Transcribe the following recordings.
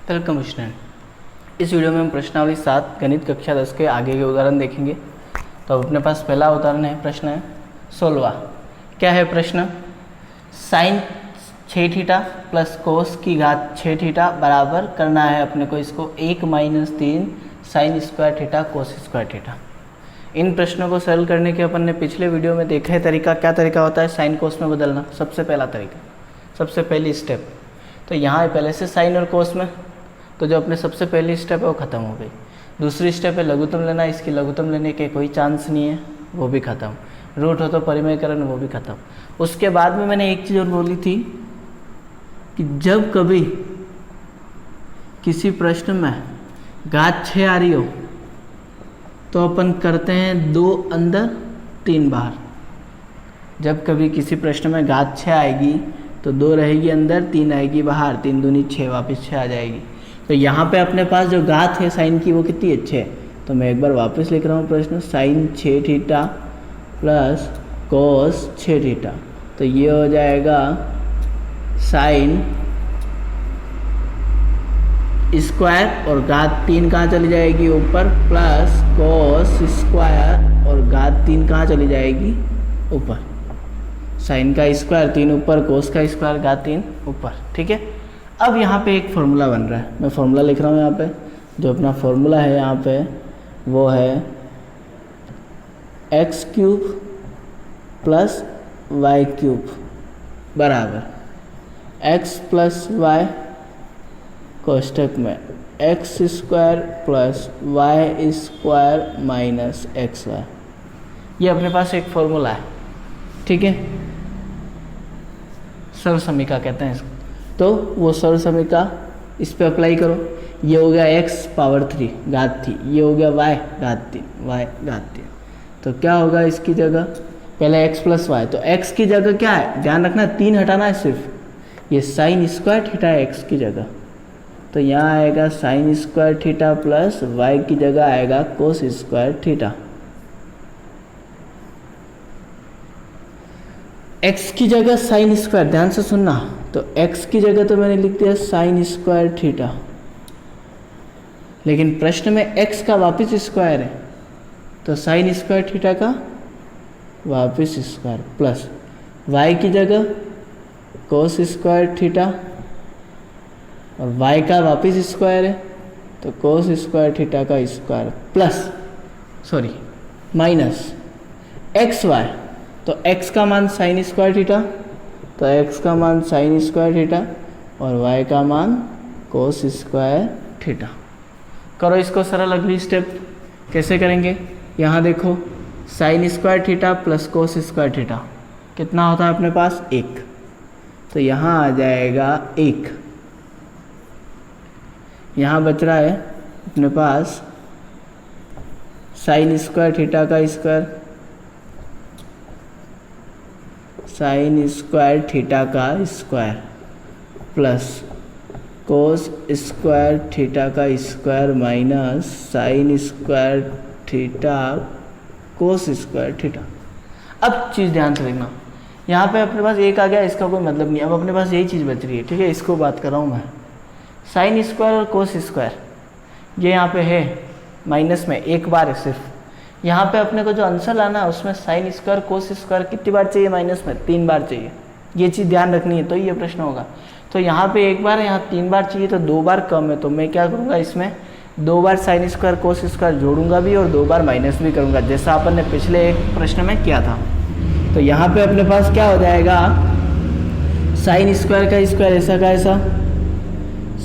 Welcome student. इस video में हम प्रश्नावली 7 गणित कक्षा 10 के आगे के उदाहरण देखेंगे। तो अपने पास पहला उदाहरण है, प्रश्न है 16। क्या है प्रश्न? साइन 6 थीटा प्लस कोस की घात 6 थीटा बराबर करना है अपने को इसको 1 - 3 sine square theta cos square theta. इन प्रश्नों को सरल करने के अपन ने पिछले वीडियो में देखा है तरीका। क्या तरीका होता है साइन कोस में बदलना? सबसे पहला तरीका, सबसे पहली स्टेप। तो यहाँ पहले से साइन और कोस में, तो जो अपने सबसे पहली स्टेप है वो ख़त्म हो गई। दूसरी स्टेप है लघुत्तम लेना, इसकी लघुत्तम लेने के कोई चांस नहीं है, वो भी ख़त्म। रूट हो तो परिमेयकरण, वो भी ख़त्म। उसके बाद में मैंने एक चीज़ और बोली थी कि जब कभी किसी प्रश्न में घात 6 आ रही हो तो अपन करते हैं 2 अंदर 3 बाहर। जब कभी किसी प्रश्न में घात 6 आएगी तो 2 रहेगी अंदर, 3 आएगी बाहर, 3 दूनी 6, वापस 6 आ जाएगी। तो यहाँ पे अपने पास जो घात है साइन की वो कितनी है? 6। तो मैं एक बार वापस लिख रहा हूँ प्रश्न, sine 6 theta plus cos 6 theta. तो ये हो जाएगा साइन स्क्वायर और घात 3 कहाँ चली जाएगी? ऊपर, प्लस कोस स्क्वायर और घात 3 कहाँ चली जाएगी? ऊपर। साइन का स्क्वायर 3 ऊपर, कोस का स्क्वायर घात 3 ऊपर। ठीक है। अब यहाँ पे एक फॉर्मूला बन रहा है, मैं फॉर्मूला लिख रहा हूँ यहाँ पे। जो अपना फॉर्मूला है यहाँ पे वो है x³ प्लस y³ बराबर x प्लस वाई कोष्टक में x² plus y² minus xy। ये अपने पास एक फॉर्मूला है। ठीक है, सरल समीकरण कहते हैं इसको। तो वो सरल समीकरण इस पे अप्लाई करो। ये हो गया x पावर 3 घात 3, ये हो गया y घात 3। तो क्या होगा इसकी जगह? पहले x प्लस वाई, तो x की जगह क्या है? ध्यान रखना 3 हटाना है सिर्फ। ये साइन स्क्वायर थीटा है x की जगह, तो यहाँ आएगा sine square theta plus y की जगह आएगा कोस स्क्वायर थीटा। x की जगह साइन स्क्वायर, ध्यान से सुनना। तो x की जगह तो मैंने लिख दिया साइन स्क्वायर थीटा, लेकिन प्रश्न में x का वापस स्क्वायर है, तो साइन स्क्वायर थीटा का वापस स्क्वायर प्लस y की जगह कोस स्क्वायर थीटा और y का वापस स्क्वायर है, तो कोस स्क्वायर थीटा का स्क्वायर प्लस माइनस xy। तो x का मान साइन स्क्वायर थीटा, तो x का मान साइन स्क्वायर थीटा और y का मान कोस स्क्वायर थीटा। करो इसको सरल। अगली स्टेप कैसे करेंगे? यहाँ देखो, sign square theta plus cos square theta कितना होता है अपने पास? 1। तो यहाँ आ जाएगा 1। यहाँ बच रहा है अपने पास साइन स्क्वायर थीटा का स्क्वायर, साइन स्क्वायर थीटा का square plus cos square theta का square minus sine square theta cos square theta. अब चीज़ ध्यान से देखना, यहाँ पे अपने पास 1 आ गया, इसका कोई मतलब नहीं। अब अपने पास यही चीज़ बच रही है। ठीक है, इसको बात कर रहा हूँ मैं। साइन स्क्वायर और कोस स्क्वायर ये यहाँ पे है माइनस में, एक बार है सिर्फ। यहाँ पे अपने को जो आंसर लाना है उसमें साइन स्क्वायर कोस स्क्वायर कितनी बार चाहिए? माइनस में 3 बार चाहिए। ये चीज़ ध्यान रखनी है, तो ये प्रश्न होगा। तो यहाँ पे 1 बार, यहाँ 3 बार चाहिए, तो 2 बार कम है। तो मैं क्या करूँगा, इसमें 2 बार साइन स्क्वायर कोस स्क्वायर जोड़ूंगा भी और 2 बार माइनस भी करूँगा, जैसा अपन ने पिछले एक प्रश्न में किया था। तो यहाँ पे अपने पास क्या हो जाएगा? साइन स्क्वायर का स्क्वायर ऐसा का ऐसा,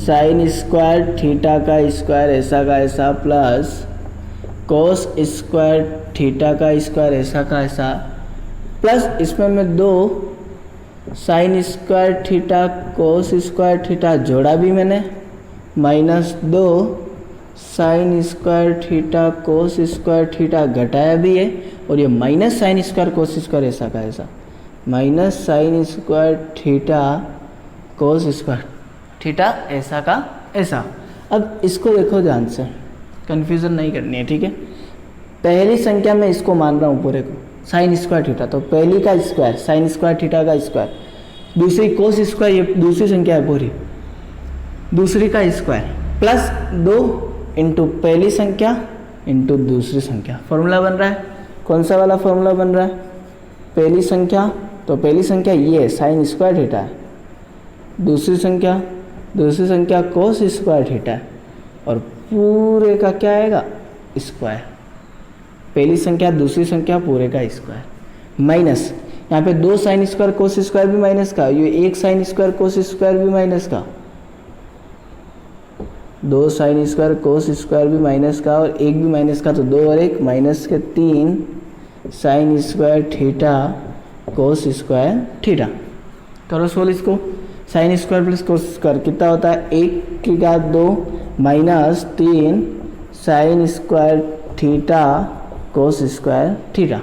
साइन स्क्वायर थीटा का स्क्वायर ऐसा का ऐसा प्लस कोस स्क्वायर थीटा का स्क्वायर ऐसा का ऐसा, प्लस इसमें मैं 2 sign square theta cos square theta जोड़ा भी मैंने, minus 2 sign square theta cos square theta घटाया भी है, और ये minus sine square cos square ऐसा का ऐसा, minus sine square theta cos square theta ऐसा का ऐसा। अब इसको देखो ध्यान से, कन्फ्यूज़न नहीं करनी है। ठीक है, पहली संख्या में इसको मान रहा हूँ पूरे को, साइन स्क्वायर थीटा, तो पहली का स्क्वायर साइन स्क्वायर थीटा का स्क्वायर, दूसरी कोस स्क्वायर, ये दूसरी संख्या है पूरी, दूसरी का स्क्वायर प्लस 2 इंटू पहली संख्या इंटू दूसरी संख्या। फॉर्मूला बन रहा है, कौन सा वाला फॉर्मूला बन रहा है? पहली संख्या, तो पहली संख्या ये साइन स्क्वायर थीटा है, दूसरी संख्या कोस स्क्वायर थीटा है, और पूरे का क्या आएगा? स्क्वायर। पहली संख्या दूसरी संख्या पूरे का स्क्वायर माइनस, यहाँ पे 2 साइन स्क्वायर कोस स्क्वायर भी माइनस का, ये 1 साइन स्क्वायर कोस स्क्वायर भी माइनस का, 2 साइन स्क्वायर कोस स्क्वायर भी माइनस का और 1 भी माइनस का, तो 2 और 1 माइनस के 3 sine square theta cos square theta. करो सोल्व इसको। Sign square plus cos square कितना होता है? 1 की घात 2 minus 3 sine square theta cos square theta.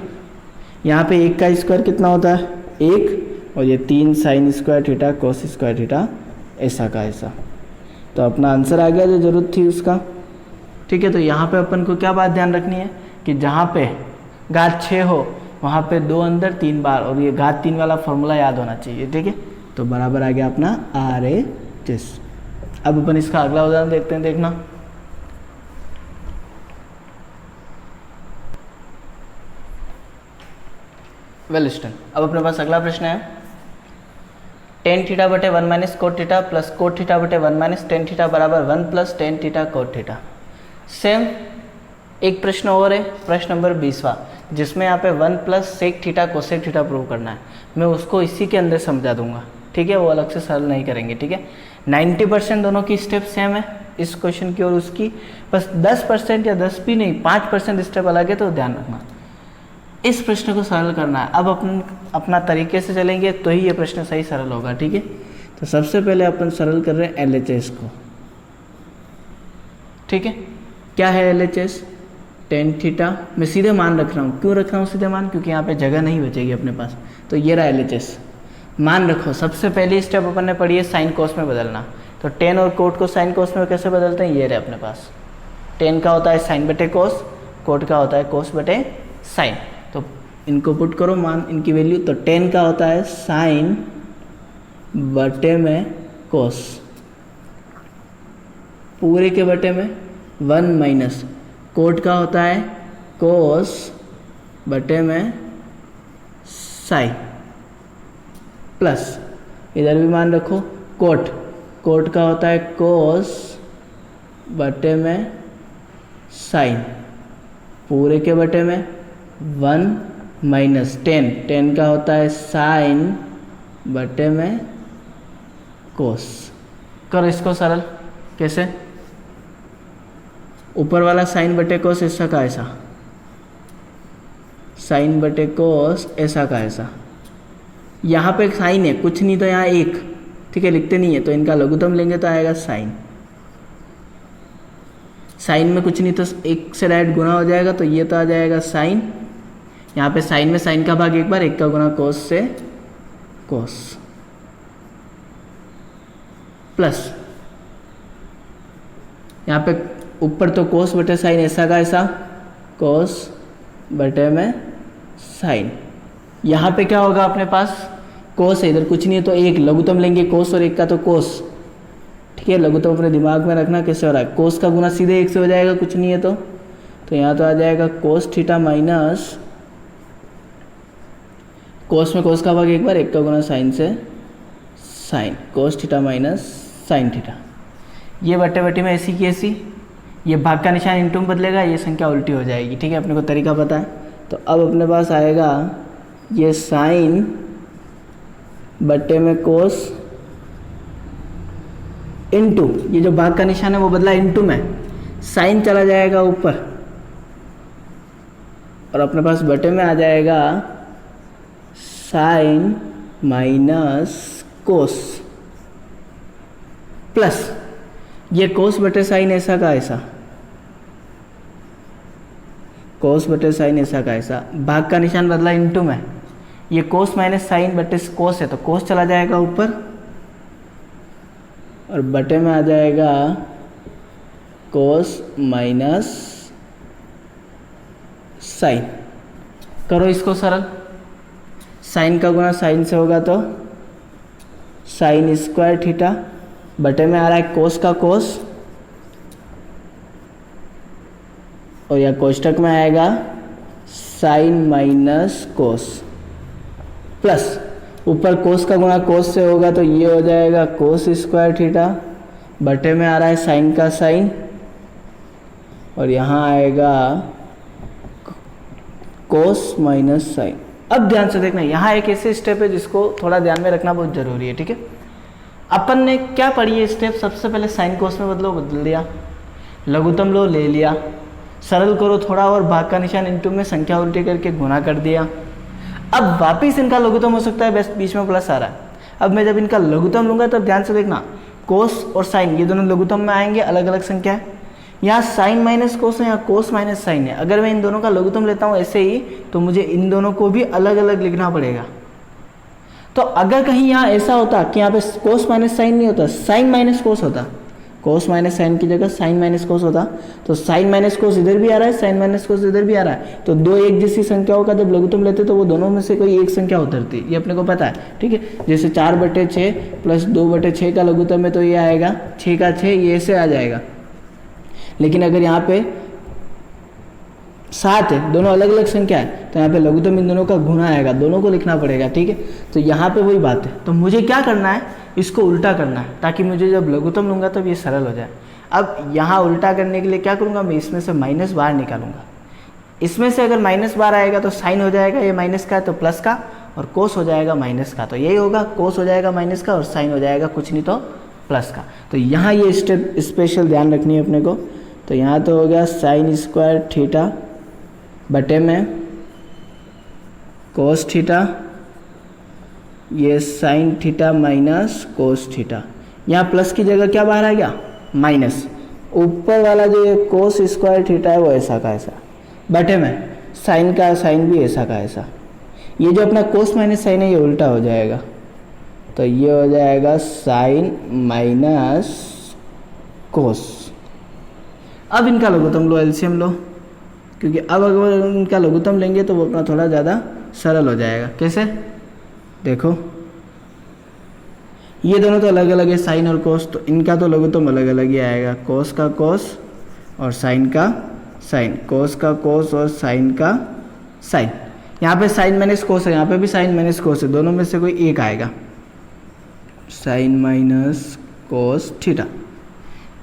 यहाँ पे 1 का स्क्वायर कितना होता है? 1, और ये 3 sine square theta cos square theta, ऐसा का ऐसा। तो अपना आंसर आ गया जो जरूरत थी उसका। ठीक है, तो यहाँ पे अपन को क्या बात ध्यान रखनी है कि जहाँ पे घात 6 हो वहाँ पे 2 अंदर 3 बार, और ये घात 3 वाला फॉर्मूला याद होना चाहिए। ठीक है, तो बराबर आ गया अपना RHS। अब अपन इसका अगला उदाहरण देखते हैं, देखना। वेल स्टूडेंट, अब अपने पास अगला प्रश्न है टेन थीटा बटे 1 minus cot theta plus cot theta बटे 1 माइनस टेन थीटा बराबर 1 plus tan theta cot theta. Same एक प्रश्न और है, प्रश्न नंबर 20वां, जिसमें यहाँ पे 1 plus sec theta cosec theta prove करना है। मैं उसको इसी के अंदर समझा दूंगा। ठीक है, वो अलग से सॉल्व नहीं करेंगे। ठीक है, 90% दोनों की स्टेप सेम है इस क्वेश्चन की और उसकी, बस 10% या 10 भी नहीं 5% स्टेप अलग है, तो ध्यान रखना। इस प्रश्न को सरल करना है। अब अपन अपना तरीके से चलेंगे तो ही ये प्रश्न सही सरल होगा। ठीक है, तो सबसे पहले अपन सरल कर रहे हैं LHS को। ठीक है, क्या है LHS? Tan theta. मैं सीधे मान रख रहा हूँ। क्यों रख रहा हूँ सीधे मान? क्योंकि यहाँ पे जगह नहीं बचेगी अपने पास। तो ये रहा LHS, मान रखो। सबसे पहली स्टेप अपन ने पढ़ी है साइन कोस में बदलना। तो टेन और कोट को साइन कोस में कैसे बदलते हैं? ये रहे अपने पास। टेन का होता है साइन बटे कोस, कोट का होता है कोस बटे साइन। तो इनको पुट करो मान, इनकी वैल्यू। तो टेन का होता है साइन बटे में कोस, पूरे के बटे में 1 माइनस कोट का होता है कोस बटे में साइन, प्लस इधर भी मान रखो कोट, कोट का होता है कोस बटे में साइन, पूरे के बटे में 1 माइनस टेन, टेन का होता है साइन बटे में कोस। करो इसको सरल। कैसे? ऊपर वाला साइन बटे कोस ऐसा का ऐसा, साइन बटे कोस ऐसा का ऐसा। यहाँ पे साइन है, कुछ नहीं तो यहाँ 1। ठीक है, लिखते नहीं है तो इनका लघुत्तम लेंगे तो आएगा साइन। साइन में कुछ नहीं तो 1 से डायरेक्ट गुना हो जाएगा, तो ये तो आ जाएगा साइन। यहाँ पे साइन में साइन का भाग 1 बार, 1 का गुना कोस से कोस, प्लस यहाँ पे ऊपर तो कोस बटे साइन ऐसा का ऐसा, कोस बटे में साइन। यहाँ पे क्या होगा अपने पास? कोस है, इधर कुछ नहीं है तो 1 लघुत्तम लेंगे कोस और 1 का तो कोस। ठीक है, लघुत्तम अपने दिमाग में रखना कैसे हो रहा है। कोस का गुना सीधे 1 से हो जाएगा, कुछ नहीं है तो यहाँ तो आ जाएगा कोस थीटा माइनस कोस में कोस का भाग 1 बार, 1 का गुना साइन से sine, cos theta minus sine theta. ये बटे बटे में ऐसी की ऐसी, ये भाग का निशान इंटू में बदलेगा, ये संख्या उल्टी हो जाएगी। ठीक है, अपने को तरीका पता है। तो अब अपने पास आएगा ये साइन बटे में कोस इंटू, ये जो भाग का निशान है वो बदला इंटू में, साइन चला जाएगा ऊपर और अपने पास बटे में आ जाएगा साइन माइनस कोस, प्लस ये कोस बटे साइन ऐसा का ऐसा, कोस बटे साइन ऐसा का ऐसा। भाग का निशान बदला इंटू में, ये कोस माइनस साइन बटे कोस है तो कोस चला जाएगा ऊपर और बटे में आ जाएगा कोस माइनस साइन। करो इसको सरल। साइन का गुना साइन से होगा तो साइन स्क्वायर थीटा बटे में आ रहा है कोस का कोस, और या कोष्टक में आएगा साइन माइनस कोस, प्लस ऊपर कोस का गुणा कोस से होगा तो ये हो जाएगा कोस स्क्वायर थीटा, बटे में आ रहा है साइन का साइन, और यहाँ आएगा कोस माइनस साइन। अब ध्यान से देखना, यहाँ एक ऐसे स्टेप है जिसको थोड़ा ध्यान में रखना बहुत जरूरी है, ठीक है। अपन ने क्या पढ़ी है स्टेप, सबसे पहले साइन कोस में बदलो, बदल दिया, लघुत्तम लो ले लिया, सरल करो थोड़ा और भाग का निशान इनटू में संख्या उल्टी करके गुणा कर दिया। अब वापिस इनका लघुत्तम हो सकता है, बस बीच में प्लस आ रहा है। अब मैं जब इनका लघुत्तम लूंगा तब ध्यान से देखना, कोस और साइन ये दोनों लघुत्तम में आएंगे, अलग अलग संख्या है। यहाँ साइन माइनस कोस है, यहाँ कोस माइनस साइन है। अगर मैं इन दोनों का लघुत्तम लेता हूँ ऐसे ही, तो मुझे इन दोनों को भी अलग अलग लिखना पड़ेगा। तो अगर कहीं यहाँ ऐसा होता कि यहाँ पे कोस माइनस साइन नहीं होता, साइन माइनस कोस होता, कोस माइनस साइन की जगह साइन माइनस कोस होता, तो साइन माइनस कोस इधर भी आ रहा है, साइन माइनस कोस इधर भी आ रहा है, तो दो एक जैसी संख्याओं का जब लघुत्तम लेते तो वो दोनों में से कोई एक संख्या उतरती, ये अपने को पता है, ठीक है। जैसे 4/6 प्लस 2/6 का लघुत्तम है तो ये आएगा 6 का 6, ये ऐसे आ जाएगा। लेकिन अगर यहाँ पे 7 है, दोनों अलग अलग संख्या है, तो यहाँ पे लघुत्तम इन दोनों का गुणा आएगा, दोनों को लिखना पड़ेगा, ठीक है। तो यहाँ पे वही बात है, तो मुझे क्या करना है, इसको उल्टा करना है, ताकि मुझे जब लघुत्तम लूंगा तब ये सरल हो जाए। अब यहाँ उल्टा करने के लिए क्या करूँगा, मैं इसमें से माइनस बाहर निकालूंगा। इसमें से अगर माइनस बाहर आएगा तो साइन हो जाएगा, ये माइनस का है तो प्लस का, और कोस हो जाएगा माइनस का, तो यही होगा, कोस हो जाएगा माइनस का और साइन हो जाएगा कुछ नहीं तो प्लस का। तो यहाँ ये स्टेप स्पेशल ध्यान रखनी है अपने को। तो यहाँ तो हो गया साइन स्क्वायर थीटा बटे में कोस थीटा, ये sine theta minus cos theta. यहाँ प्लस की जगह क्या बाहर आ गया, माइनस। ऊपर वाला जो ये कोस स्क्वायर थीटा है वो ऐसा का ऐसा, बटे में साइन का साइन भी ऐसा का ऐसा। ये जो अपना कोस माइनस साइन है ये उल्टा हो जाएगा, तो ये हो जाएगा साइन माइनस कोस। अब इनका लघुत्तम लो, एलसीएम लो, क्योंकि अब अगर इनका लघुत्तम लेंगे तो वो अपना थोड़ा ज़्यादा सरल हो जाएगा। कैसे, देखो ये दोनों तो अलग अलग है, साइन और कोस, तो इनका तो लघुत्तम अलग अलग ही आएगा, कोस का कोस और साइन का साइन, कोस का कोस और साइन का साइन। यहाँ पे साइन माइनस कोस है, यहाँ पे भी साइन माइनस कोस है, दोनों में से कोई एक आएगा, साइन माइनस कोस थीटा।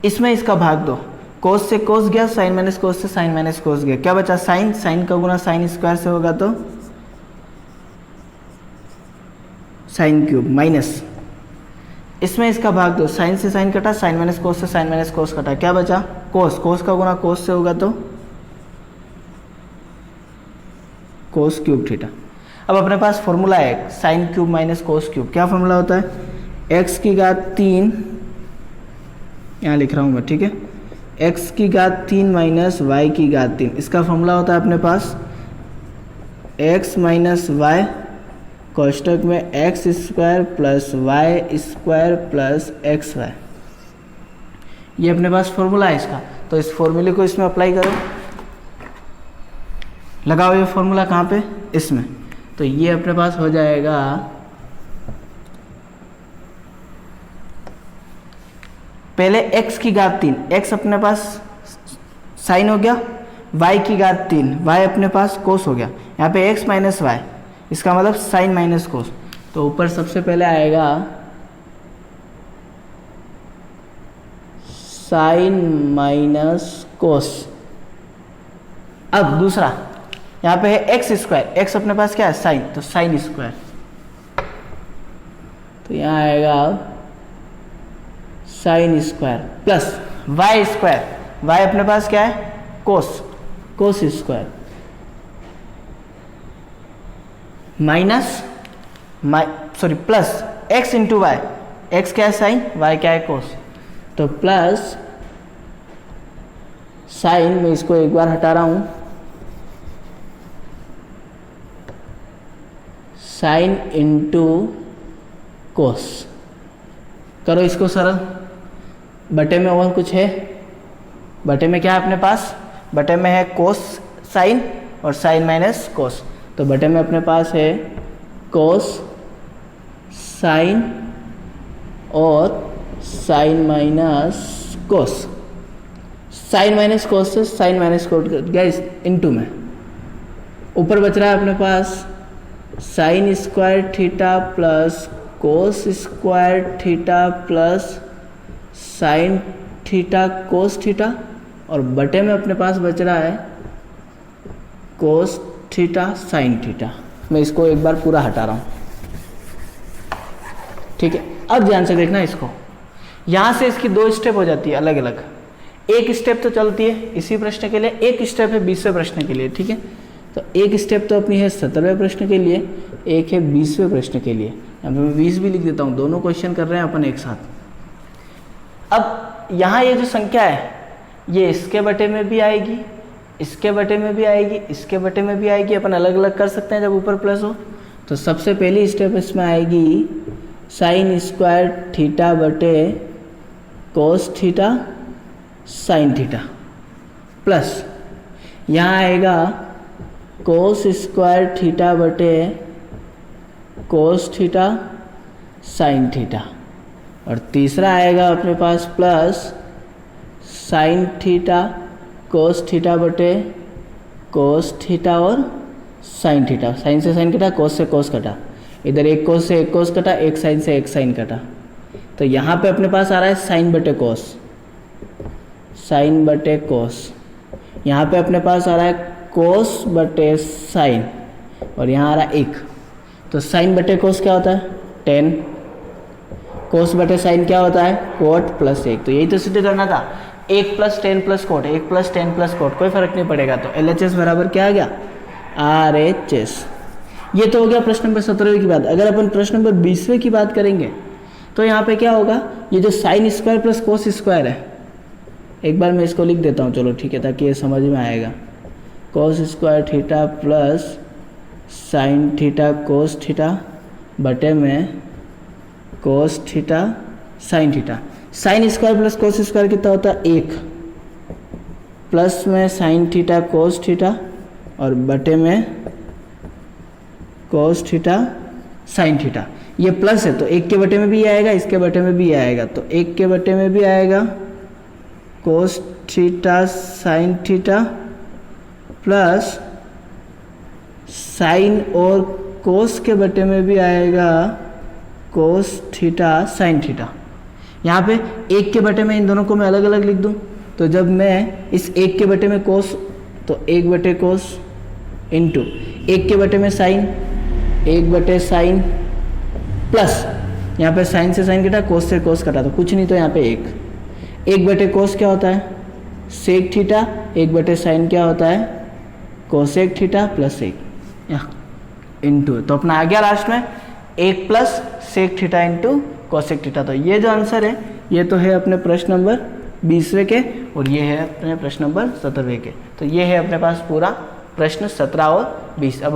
इसमें इसका भाग दो, कोस से कोस गया, साइन माइनस कोस से साइन माइनस कोस गया, क्या बचा साइन, साइन का गुना साइन स्क्वायर से होगा तो साइन क्यूब माइनस, इसमें इसका भाग दो, साइन से साइन कटा, साइन माइनस कोस से साइन माइनस कोस कटा, क्या बचा कोस, कोस का गुना कोस से होगा तो कोस क्यूब थीटा। अब अपने पास फॉर्मूला है sine cube minus cos cube, क्या फॉर्मूला होता है, x की घात 3, यहाँ लिख रहा हूँ मैं, ठीक है, x की घात 3 माइनस वाई की घात 3, इसका फॉर्मूला होता है अपने पास x माइनस वाई कोष्टक में x square plus Y square plus x y, ये अपने पास फॉर्मूला है इसका। तो इस फॉर्मूले को इसमें अप्लाई करो, लगाओ ये फॉर्मूला कहाँ पे, इसमें, तो ये अपने पास हो जाएगा पहले x की घात 3, x अपने पास साइन हो गया, y की घात 3, y अपने पास कोस हो गया, यहाँ पे x माइनस वाई, इसका मतलब साइन माइनस कोस। तो ऊपर सबसे पहले आएगा साइन माइनस कोस। अब दूसरा यहाँ पे है एक्स स्क्वायर, एक्स अपने पास क्या है साइन, तो साइन स्क्वायर, तो यहाँ आएगा sine square plus Y square, Y अपने पास क्या है cos, cos square minus plus X into Y, X क्या है साइन, वाई क्या है कोस, तो प्लस साइन, मैं इसको एक बार हटा रहा हूं, साइन इंटू कोस, करो इसको सरल, बटे में और कुछ है, बटे में क्या है अपने पास, बटे में है कोस साइन और साइन माइनस कोस, तो बटे में अपने पास है कोस साइन और sine minus cos, sine minus cos से साइन माइनस कोस गया इनटू में, ऊपर बच रहा है अपने पास sine square theta plus cos square theta plus sine theta cos theta, और बटे में अपने पास बच रहा है कोस थीटा साइन थीटा। मैं इसको एक बार पूरा हटा रहा हूँ, ठीक है। अब ध्यान से देखना इसको, यहाँ से इसकी दो स्टेप हो जाती है अलग अलग, एक स्टेप तो चलती है इसी प्रश्न के लिए, एक स्टेप है 20वें प्रश्न के लिए, ठीक है। तो एक स्टेप तो अपनी है 17वें प्रश्न के लिए, एक है 20वें प्रश्न के लिए। यहाँ पे मैं 20 भी लिख देता हूँ, दोनों क्वेश्चन कर रहे हैं अपन एक साथ। अब यहाँ ये जो संख्या है ये इसके बटे में भी आएगी, इसके बटे में भी आएगी, इसके बटे में भी आएगी, अपन अलग अलग कर सकते हैं जब ऊपर प्लस हो। तो सबसे पहली स्टेप इसमें आएगी साइन स्क्वायर थीटा बटे cos theta sine theta, plus यहाँ आएगा कोस स्क्वायर थीटा बटे कोस थीटा साइन थीटा, और तीसरा आएगा अपने पास plus sine theta cos theta बटे कोस थीटा और साइन थीटा, साइन से साइन कटा, कोस से कोस कटा, इधर एक कोस से एक कोस कटा, एक साइन से एक साइन कटा। तो यहाँ पे अपने पास आ रहा है साइन बटे कोस, साइन बटे कोस, यहाँ पे अपने पास आ रहा है कोस बटे साइन, और यहाँ आ रहा है एक। तो साइन बटे कोस क्या होता है 10, कोस बटे साइन क्या होता है कोट प्लस 1। तो यही तो सिद्ध करना था, 1 plus 10 plus coat, 1 plus 10 plus coat, कोई फर्क नहीं पड़ेगा। तो LHS बराबर क्या आ गया RHS। ये तो हो गया प्रश्न नंबर 17वें की बात। अगर अपन प्रश्न नंबर 20वें की बात करेंगे तो यहाँ पे क्या होगा, ये जो sign square plus cos square है, एक बार मैं इसको लिख देता हूँ, चलो ठीक है, ताकि ये समझ में आएगा। कोस square theta plus sine theta cos theta बटे में cos theta sine theta. Sign square plus cos square कितना होता है 1, प्लस में साइन थीटा कोस थीटा और बटे में कोस थीटा साइन थीटा। ये प्लस है तो 1 के बटे में भी आएगा, इसके बटे में भी आएगा, तो 1 के बटे में भी आएगा cos theta sine theta plus sign और कोस के बटे में भी आएगा कोस थीटा साइन थीटा। यहाँ पे 1 के बटे में इन दोनों को मैं अलग अलग लिख दूँ, तो जब मैं इस 1 के बटे में कोस, तो 1 बटे कोस इंटू 1 के बटे में साइन, 1 बटे साइन प्लस यहाँ पे साइन से साइन कटा, कोस से कोस कटा, तो कुछ नहीं, तो यहाँ पे 1 बटे कोस क्या होता है सेक थीटा, 1 बटे साइन क्या होता है कोसेक थीटा प्लस 1 इंटू, तो अपना आ गया लास्ट में 1 plus sec theta into cosec theta. तो ये जो आंसर है ये तो है अपने प्रश्न नंबर 20वें के, और ये है अपने प्रश्न नंबर 17वें के। तो ये है अपने पास पूरा प्रश्न 17 और 20। अब